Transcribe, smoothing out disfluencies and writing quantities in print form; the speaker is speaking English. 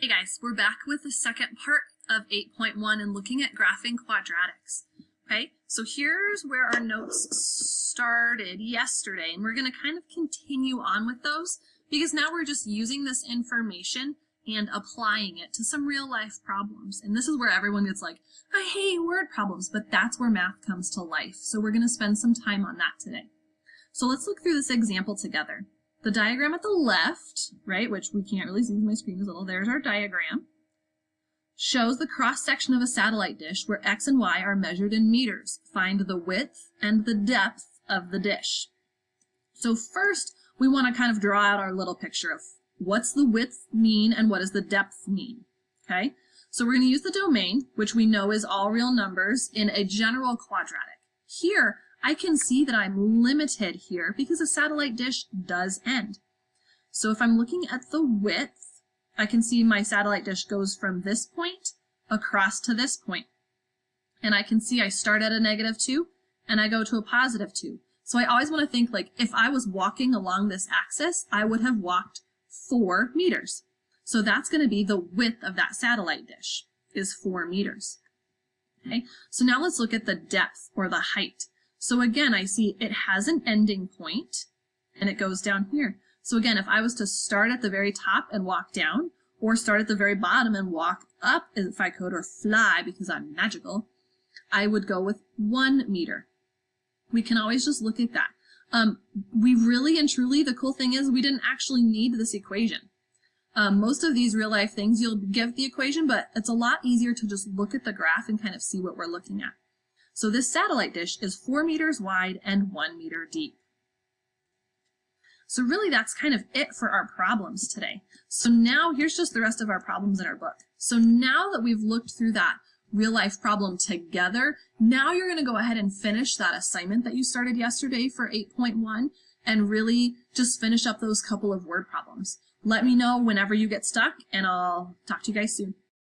Hey guys, we're back with the second part of 8.1 and looking at graphing quadratics. Okay, so here's where our notes started yesterday, and we're going to kind of continue on with those because now we're just using this information and applying it to some real life problems. And this is where everyone gets like, I hate word problems, but that's where math comes to life. So we're going to spend some time on that today. So let's look through this example together. The diagram at the left, right, which we can't really see because my screen is little, there's our diagram, shows the cross-section of a satellite dish where x and y are measured in meters. Find the width and the depth of the dish. So first, we want to kind of draw out our little picture of what's the width mean and what does the depth mean, okay? So we're going to use the domain, which we know is all real numbers, in a general quadratic. Here, I can see that I'm limited here because a satellite dish does end. So if I'm looking at the width, I can see my satellite dish goes from this point across to this point. And I can see I start at a -2 and I go to a +2. So I always want to think like if I was walking along this axis, I would have walked 4 meters. So that's going to be the width of that satellite dish is 4 meters. Okay, so now let's look at the depth or the height. So again, I see it has an ending point and it goes down here. So again, if I was to start at the very top and walk down, or start at the very bottom and walk up if I could, or fly because I'm magical, I would go with 1 meter. We can always just look at that. We really and truly, the cool thing is we didn't actually need this equation. Most of these real life things you'll give the equation, but it's a lot easier to just look at the graph and kind of see what we're looking at. So this satellite dish is 4 meters wide and 1 meter deep. So really that's kind of it for our problems today. So now here's just the rest of our problems in our book. So now that we've looked through that real life problem together, now you're going to go ahead and finish that assignment that you started yesterday for 8.1 and really just finish up those couple of word problems. Let me know whenever you get stuck and I'll talk to you guys soon.